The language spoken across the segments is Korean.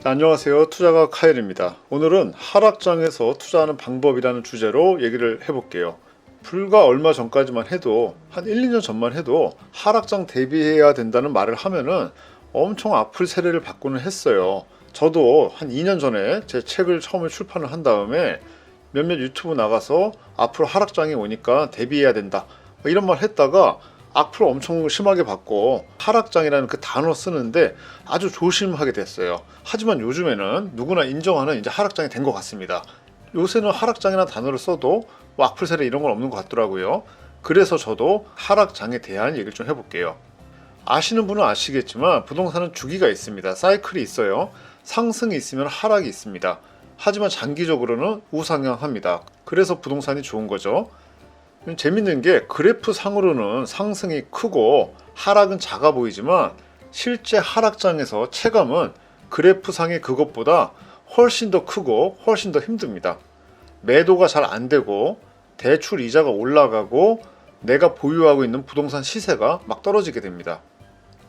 안녕하세요. 투자가 카일입니다. 오늘은 하락장에서 투자하는 방법이라는 주제로 얘기를 해볼게요. 불과 얼마 전까지만 해도 한 1, 2년 전만 해도 하락장 대비해야 된다는 말을 하면은 엄청 악플 세례를 받고는 했어요. 저도 한 2년 전에 제 책을 처음에 출판을 한 다음에 몇몇 유튜브 나가서 앞으로 하락장이 오니까 대비해야 된다 이런 말 했다가 악플 엄청 심하게 받고 하락장이라는 그 단어 쓰는데 아주 조심하게 됐어요. 하지만 요즘에는 누구나 인정하는 이제 하락장이 된 것 같습니다. 요새는 하락장이라는 단어를 써도 뭐 악플 세례 이런 건 없는 것 같더라고요. 그래서 저도 하락장에 대한 얘기를 좀 해볼게요. 아시는 분은 아시겠지만 부동산은 주기가 있습니다. 사이클이 있어요. 상승이 있으면 하락이 있습니다. 하지만 장기적으로는 우상향합니다. 그래서 부동산이 좋은 거죠. 재밌는 게 그래프 상으로는 상승이 크고 하락은 작아 보이지만 실제 하락장에서 체감은 그래프 상의 그것보다 훨씬 더 크고 훨씬 더 힘듭니다. 매도가 잘 안 되고 대출 이자가 올라가고 내가 보유하고 있는 부동산 시세가 막 떨어지게 됩니다.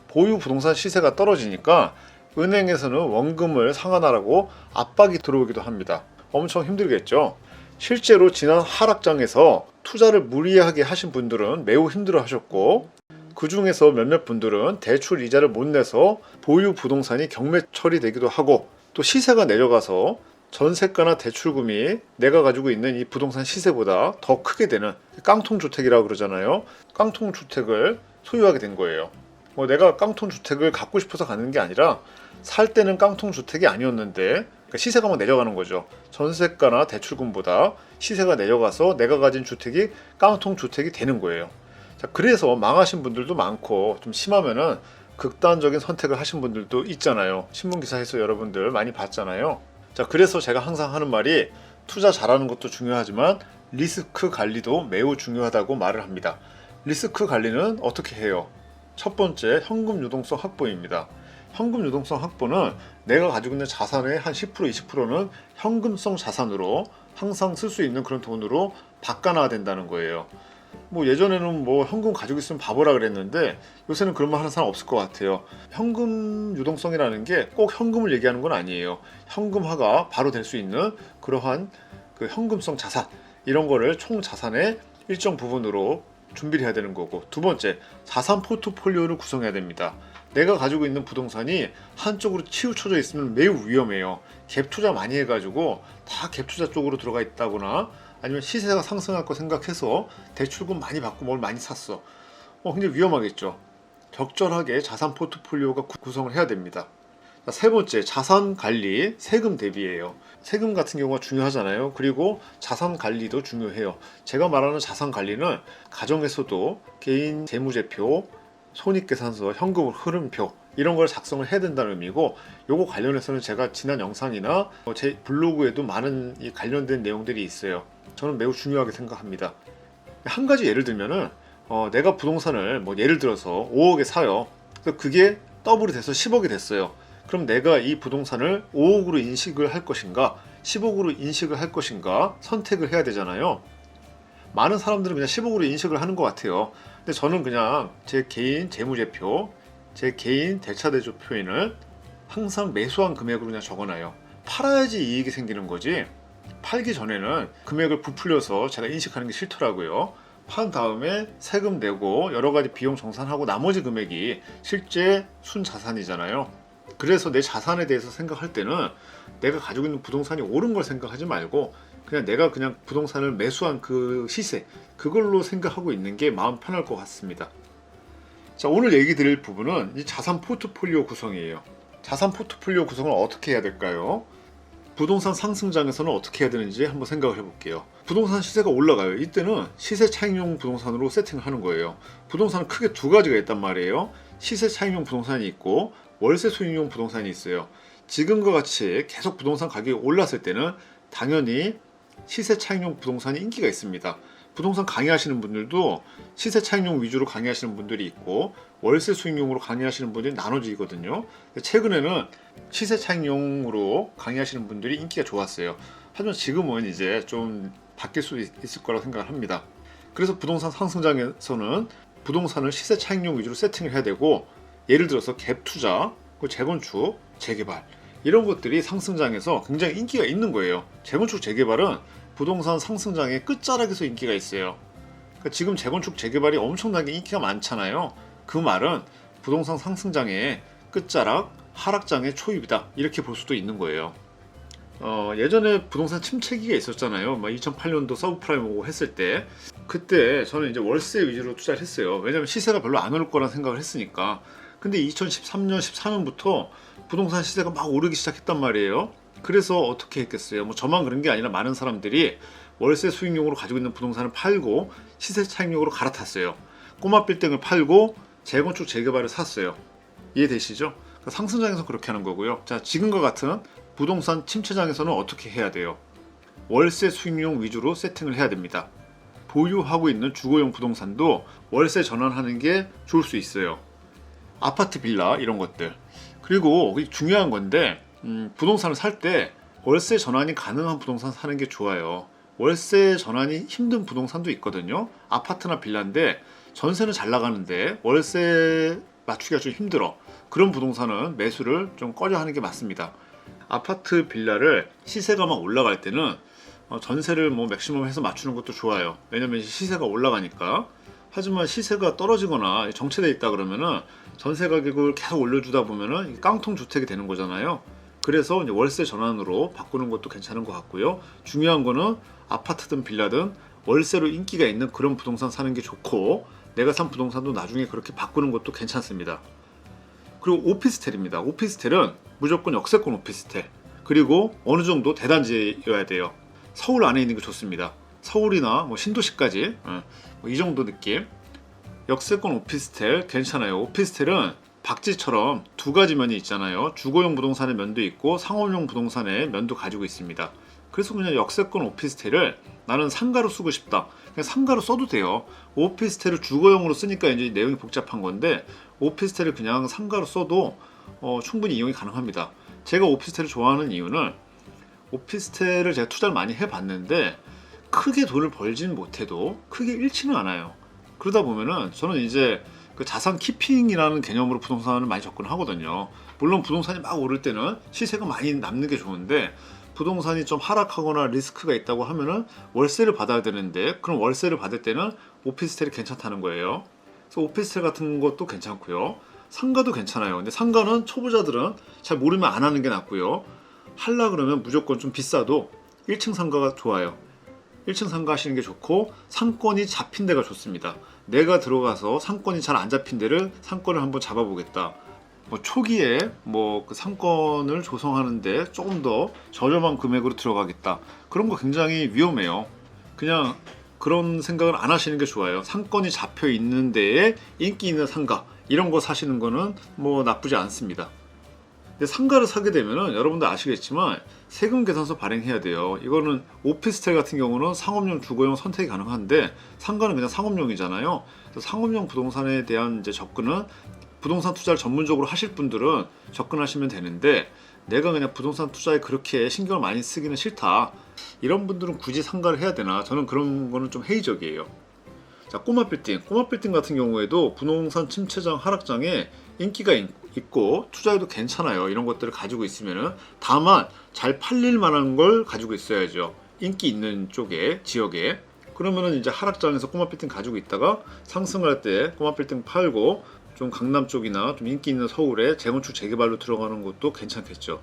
보유 부동산 시세가 떨어지니까 은행에서는 원금을 상환하라고 압박이 들어오기도 합니다. 엄청 힘들겠죠. 실제로 지난 하락장에서 투자를 무리하게 하신 분들은 매우 힘들어 하셨고, 그 중에서 몇몇 분들은 대출 이자를 못 내서 보유 부동산이 경매 처리되기도 하고, 또 시세가 내려가서 전세가나 대출금이 내가 가지고 있는 이 부동산 시세보다 더 크게 되는 깡통주택이라고 그러잖아요. 깡통주택을 소유하게 된 거예요. 내가 깡통주택을 갖고 싶어서 가는 게 아니라 살 때는 깡통주택이 아니었는데 시세가 막 내려가는 거죠. 전세가나 대출금보다 시세가 내려가서 내가 가진 주택이 깡통주택이 되는 거예요. 자, 그래서 망하신 분들도 많고 좀 심하면은 극단적인 선택을 하신 분들도 있잖아요. 신문기사에서 여러분들 많이 봤잖아요. 자, 그래서 제가 항상 하는 말이 투자 잘하는 것도 중요하지만 리스크 관리도 매우 중요하다고 말을 합니다. 리스크 관리는 어떻게 해요? 첫 번째, 현금 유동성 확보입니다. 현금 유동성 확보는 내가 가지고 있는 자산의 한 10%, 20%는 현금성 자산으로 항상 쓸 수 있는 그런 돈으로 바꿔놔야 된다는 거예요. 예전에는 현금 가지고 있으면 바보라 그랬는데 요새는 그런 말 하는 사람 없을 것 같아요. 현금 유동성이라는 게 꼭 현금을 얘기하는 건 아니에요. 현금화가 바로 될 수 있는 그러한 그 현금성 자산, 이런 거를 총 자산의 일정 부분으로 준비를 해야 되는 거고, 두 번째, 자산 포트폴리오를 구성해야 됩니다. 내가 가지고 있는 부동산이 한쪽으로 치우쳐져 있으면 매우 위험해요. 갭 투자 많이 해가지고 다 갭 투자 쪽으로 들어가 있다거나 아니면 시세가 상승할 거 생각해서 대출금 많이 받고 뭘 많이 샀어. 굉장히 위험하겠죠. 적절하게 자산 포트폴리오가 구성을 해야 됩니다. 세 번째, 자산 관리, 세금 대비예요. 세금 같은 경우가 중요하잖아요. 그리고 자산 관리도 중요해요. 제가 말하는 자산 관리는 가정에서도 개인 재무제표, 손익계산서, 현금 흐름표 이런 걸 작성을 해야 된다는 의미고, 요거 관련해서는 제가 지난 영상이나 제 블로그에도 많은 이 관련된 내용들이 있어요. 저는 매우 중요하게 생각합니다. 한 가지 예를 들면은 내가 부동산을 예를 들어서 5억에 사요. 그래서 그게 더블이 돼서 10억이 됐어요. 그럼 내가 이 부동산을 5억으로 인식을 할 것인가 10억으로 인식을 할 것인가 선택을 해야 되잖아요. 많은 사람들은 그냥 10억으로 인식을 하는 것 같아요. 근데 저는 그냥 제 개인 재무제표, 제 개인 대차대조표에는 항상 매수한 금액으로 그냥 적어놔요. 팔아야지 이익이 생기는 거지, 팔기 전에는 금액을 부풀려서 제가 인식하는 게 싫더라고요. 판 다음에 세금 내고 여러 가지 비용 정산하고 나머지 금액이 실제 순자산이잖아요. 그래서 내 자산에 대해서 생각할 때는 내가 가지고 있는 부동산이 옳은 걸 생각하지 말고 그냥 내가 그냥 부동산을 매수한 그 시세, 그걸로 생각하고 있는 게 마음 편할 것 같습니다. 자, 오늘 얘기 드릴 부분은 이 자산 포트폴리오 구성이에요. 자산 포트폴리오 구성을 어떻게 해야 될까요? 부동산 상승장에서는 어떻게 해야 되는지 한번 생각을 해볼게요. 부동산 시세가 올라가요. 이때는 시세 차익용 부동산으로 세팅을 하는 거예요. 부동산은 크게 두 가지가 있단 말이에요. 시세 차익용 부동산이 있고 월세 수익용 부동산이 있어요. 지금과 같이 계속 부동산 가격이 올랐을 때는 당연히 시세 차익용 부동산이 인기가 있습니다. 부동산 강의하시는 분들도 시세 차익용 위주로 강의하시는 분들이 있고 월세 수익용으로 강의하시는 분들이 나눠지거든요. 최근에는 시세 차익용으로 강의하시는 분들이 인기가 좋았어요. 하지만 지금은 이제 좀 바뀔 수 있을 거라고 생각을 합니다. 그래서 부동산 상승장에서는 부동산을 시세 차익용 위주로 세팅을 해야 되고, 예를 들어서 갭 투자, 재건축, 재개발 이런 것들이 상승장에서 굉장히 인기가 있는 거예요. 재건축 재개발은 부동산 상승장의 끝자락에서 인기가 있어요. 그러니까 지금 재건축 재개발이 엄청나게 인기가 많잖아요. 그 말은 부동산 상승장의 끝자락, 하락장의 초입이다, 이렇게 볼 수도 있는 거예요. 예전에 부동산 침체기가 있었잖아요. 2008년도 서브프라임 오고 했을 때, 그때 저는 이제 월세 위주로 투자를 했어요. 왜냐면 시세가 별로 안 오를 거란 생각을 했으니까. 근데 2013년, 14년부터 부동산 시세가 막 오르기 시작했단 말이에요. 그래서 어떻게 했겠어요? 뭐 저만 그런 게 아니라 많은 사람들이 월세 수익용으로 가지고 있는 부동산을 팔고 시세 차익용으로 갈아탔어요. 꼬마 빌딩을 팔고 재건축 재개발을 샀어요. 이해되시죠? 상승장에서 그렇게 하는 거고요. 자, 지금과 같은 부동산 침체장에서는 어떻게 해야 돼요? 월세 수익용 위주로 세팅을 해야 됩니다. 보유하고 있는 주거용 부동산도 월세 전환하는 게 좋을 수 있어요. 아파트, 빌라 이런 것들. 그리고 중요한 건데 부동산을 살 때 월세 전환이 가능한 부동산 사는 게 좋아요. 월세 전환이 힘든 부동산도 있거든요. 아파트나 빌라인데 전세는 잘 나가는데 월세 맞추기가 좀 힘들어. 그런 부동산은 매수를 좀 꺼려 하는 게 맞습니다. 아파트, 빌라를 시세가 막 올라갈 때는 전세를 뭐 맥시멈 해서 맞추는 것도 좋아요. 왜냐면 시세가 올라가니까. 하지만 시세가 떨어지거나 정체돼 있다 그러면은 전세 가격을 계속 올려주다 보면은 깡통 주택이 되는 거잖아요. 그래서 이제 월세 전환으로 바꾸는 것도 괜찮은 것 같고요. 중요한 거는 아파트든 빌라든 월세로 인기가 있는 그런 부동산 사는 게 좋고, 내가 산 부동산도 나중에 그렇게 바꾸는 것도 괜찮습니다. 그리고 오피스텔입니다. 오피스텔은 무조건 역세권 오피스텔, 그리고 어느 정도 대단지여야 돼요. 서울 안에 있는 게 좋습니다. 서울이나 뭐 신도시까지 이 정도 느낌. 역세권 오피스텔 괜찮아요. 오피스텔은 박쥐처럼 두 가지 면이 있잖아요. 주거용 부동산의 면도 있고 상업용 부동산의 면도 가지고 있습니다. 그래서 그냥 역세권 오피스텔을 나는 상가로 쓰고 싶다, 그냥 상가로 써도 돼요. 오피스텔을 주거용으로 쓰니까 이제 내용이 복잡한 건데, 오피스텔을 그냥 상가로 써도 충분히 이용이 가능합니다. 제가 오피스텔을 좋아하는 이유는, 오피스텔을 제가 투자를 많이 해봤는데 크게 돈을 벌진 못해도 크게 잃지는 않아요. 그러다 보면은 저는 이제 그 자산 키핑이라는 개념으로 부동산을 많이 접근하거든요. 물론 부동산이 막 오를 때는 시세가 많이 남는 게 좋은데, 부동산이 좀 하락하거나 리스크가 있다고 하면은 월세를 받아야 되는데, 그럼 월세를 받을 때는 오피스텔이 괜찮다는 거예요. 그래서 오피스텔 같은 것도 괜찮고요. 상가도 괜찮아요. 근데 상가는 초보자들은 잘 모르면 안 하는 게 낫고요. 하려 그러면 무조건 좀 비싸도 1층 상가가 좋아요. 1층 상가 하시는 게 좋고, 상권이 잡힌 데가 좋습니다. 내가 들어가서 상권이 잘 안 잡힌 데를 상권을 한번 잡아보겠다. 뭐 초기에 뭐 그 상권을 조성하는데 조금 더 저렴한 금액으로 들어가겠다. 그런 거 굉장히 위험해요. 그냥 그런 생각을 안 하시는 게 좋아요. 상권이 잡혀 있는 데에 인기 있는 상가, 이런 거 사시는 거는 뭐 나쁘지 않습니다. 근데 상가를 사게 되면은 여러분들 아시겠지만 세금 계산서 발행해야 돼요. 이거는 오피스텔 같은 경우는 상업용, 주거용 선택이 가능한데, 상가는 그냥 상업용이잖아요. 그래서 상업용 부동산에 대한 이제 접근은 부동산 투자를 전문적으로 하실 분들은 접근하시면 되는데, 내가 그냥 부동산 투자에 그렇게 신경을 많이 쓰기는 싫다, 이런 분들은 굳이 상가를 해야 되나? 저는 그런 거는 좀 회의적이에요. 자, 꼬마 빌딩 같은 경우에도 부동산 침체장, 하락장에 인기가 있고 투자해도 괜찮아요. 이런 것들을 가지고 있으면은, 다만 잘 팔릴 만한 걸 가지고 있어야죠. 인기 있는 쪽에, 지역에. 그러면은 이제 하락장에서 꼬마 빌딩 가지고 있다가 상승할 때 꼬마 빌딩 팔고 좀 강남 쪽이나 좀 인기 있는 서울에 재건축 재개발로 들어가는 것도 괜찮겠죠.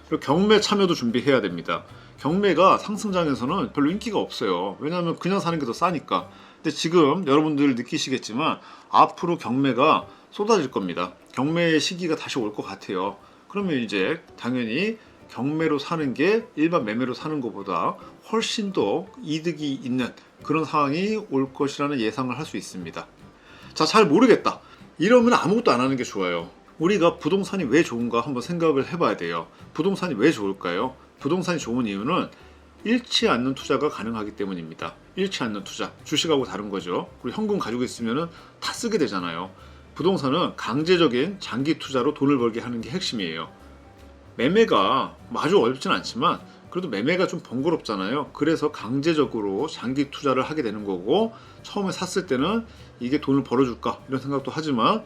그리고 경매 참여도 준비해야 됩니다. 경매가 상승장에서는 별로 인기가 없어요. 왜냐하면 그냥 사는 게 더 싸니까. 근데 지금 여러분들 느끼시겠지만 앞으로 경매가 쏟아질 겁니다. 경매의 시기가 다시 올 것 같아요. 그러면 이제 당연히 경매로 사는 게 일반 매매로 사는 것보다 훨씬 더 이득이 있는 그런 상황이 올 것이라는 예상을 할 수 있습니다. 자, 잘 모르겠다, 이러면 아무것도 안 하는 게 좋아요. 우리가 부동산이 왜 좋은가 한번 생각을 해봐야 돼요. 부동산이 왜 좋을까요? 부동산이 좋은 이유는 잃지 않는 투자가 가능하기 때문입니다. 잃지 않는 투자, 주식하고 다른 거죠. 그리고 현금 가지고 있으면 다 쓰게 되잖아요. 부동산은 강제적인 장기 투자로 돈을 벌게 하는 게 핵심이에요. 매매가 아주 어렵진 않지만 그래도 매매가 좀 번거롭잖아요. 그래서 강제적으로 장기 투자를 하게 되는 거고, 처음에 샀을 때는 이게 돈을 벌어줄까 이런 생각도 하지만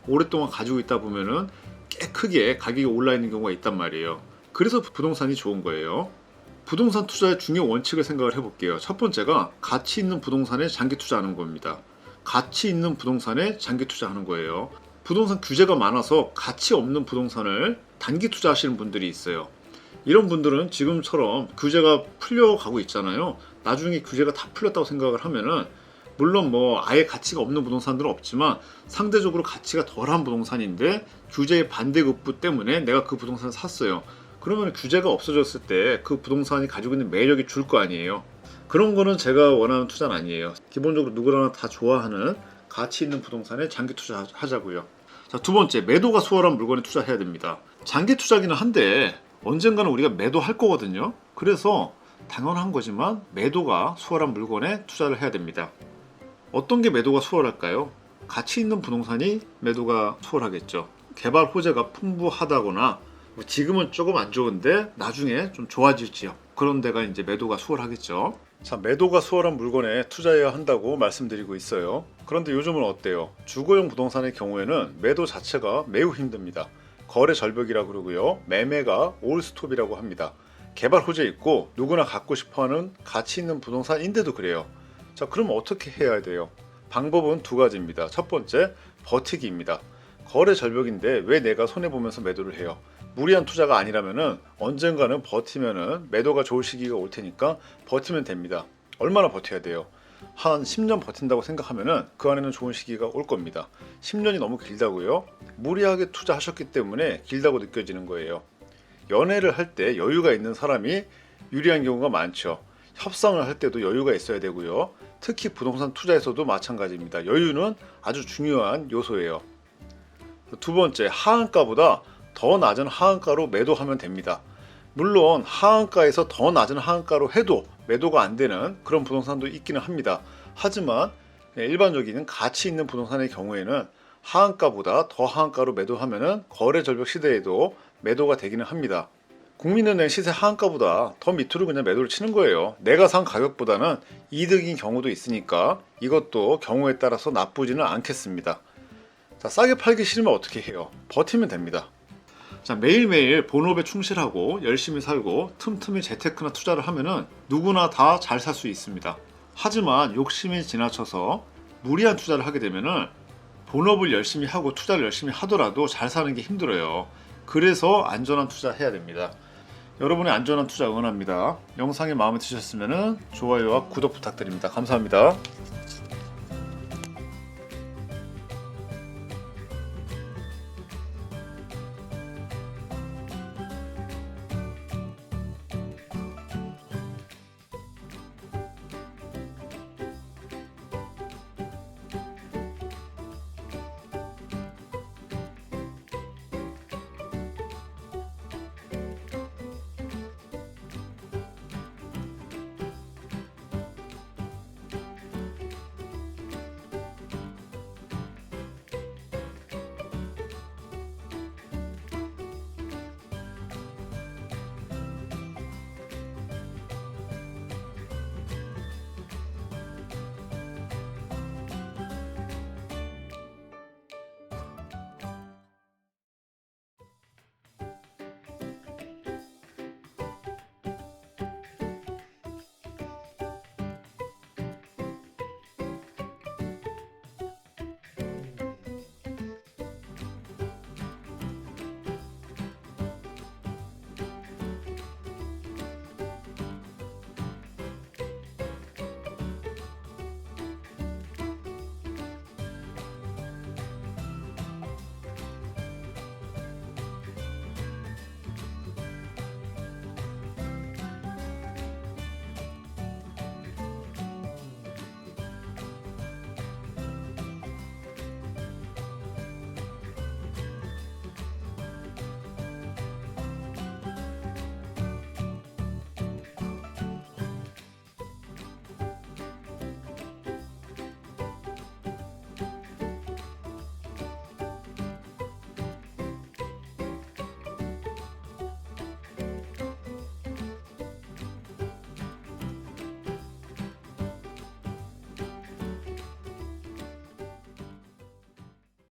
오랫동안 가지고 있다 보면은 꽤 크게 가격이 올라 있는 경우가 있단 말이에요. 그래서 부동산이 좋은 거예요. 부동산 투자의 중요 원칙을 생각을 해볼게요. 첫 번째가 가치 있는 부동산에 장기 투자하는 겁니다. 가치 있는 부동산에 장기 투자하는 거예요. 부동산 규제가 많아서 가치 없는 부동산을 단기 투자하시는 분들이 있어요. 이런 분들은 지금처럼 규제가 풀려가고 있잖아요. 나중에 규제가 다 풀렸다고 생각을 하면은 물론 뭐 아예 가치가 없는 부동산들은 없지만 상대적으로 가치가 덜한 부동산인데 규제의 반대급부 때문에 내가 그 부동산을 샀어요. 그러면 규제가 없어졌을 때 그 부동산이 가지고 있는 매력이 줄 거 아니에요. 그런 거는 제가 원하는 투자는 아니에요. 기본적으로 누구나 다 좋아하는 가치 있는 부동산에 장기 투자하자고요. 자, 두 번째, 매도가 수월한 물건에 투자해야 됩니다. 장기 투자기는 한데 언젠가는 우리가 매도할 거거든요. 그래서 당연한 거지만 매도가 수월한 물건에 투자를 해야 됩니다. 어떤 게 매도가 수월할까요? 가치 있는 부동산이 매도가 수월하겠죠. 개발 호재가 풍부하다거나 지금은 조금 안 좋은데 나중에 좀 좋아질 지역, 그런 데가 이제 매도가 수월하겠죠. 자, 매도가 수월한 물건에 투자해야 한다고 말씀드리고 있어요. 그런데 요즘은 어때요? 주거용 부동산의 경우에는 매도 자체가 매우 힘듭니다. 거래 절벽이라고 그러고요. 매매가 올스톱이라고 합니다. 개발 호재 있고 누구나 갖고 싶어하는 가치 있는 부동산인데도 그래요. 자, 그럼 어떻게 해야 돼요? 방법은 두 가지입니다. 첫 번째, 버티기입니다. 거래 절벽인데 왜 내가 손해보면서 매도를 해요? 무리한 투자가 아니라면은 언젠가는 버티면은 매도가 좋을 시기가 올 테니까 버티면 됩니다. 얼마나 버텨야 돼요? 한 10년 버틴다고 생각하면은 그 안에는 좋은 시기가 올 겁니다. 10년이 너무 길다고요? 무리하게 투자하셨기 때문에 길다고 느껴지는 거예요. 연애를 할 때 여유가 있는 사람이 유리한 경우가 많죠. 협상을 할 때도 여유가 있어야 되고요. 특히 부동산 투자에서도 마찬가지입니다. 여유는 아주 중요한 요소예요. 두 번째, 하한가보다 더 낮은 하한가로 매도하면 됩니다. 물론 하한가에서 더 낮은 하한가로 해도 매도가 안 되는 그런 부동산도 있기는 합니다. 하지만 일반적인 가치 있는 부동산의 경우에는 하한가보다 더 하한가로 매도하면 거래 절벽 시대에도 매도가 되기는 합니다. 국민은행 시세 하한가보다 더 밑으로 그냥 매도를 치는 거예요. 내가 산 가격보다는 이득인 경우도 있으니까 이것도 경우에 따라서 나쁘지는 않겠습니다. 자, 싸게 팔기 싫으면 어떻게 해요? 버티면 됩니다. 자, 매일매일 본업에 충실하고 열심히 살고 틈틈이 재테크나 투자를 하면은 누구나 다 잘 살 수 있습니다. 하지만 욕심이 지나쳐서 무리한 투자를 하게 되면은 본업을 열심히 하고 투자를 열심히 하더라도 잘 사는 게 힘들어요. 그래서 안전한 투자 해야 됩니다. 여러분의 안전한 투자 응원합니다. 영상이 마음에 드셨으면 좋아요와 구독 부탁드립니다. 감사합니다.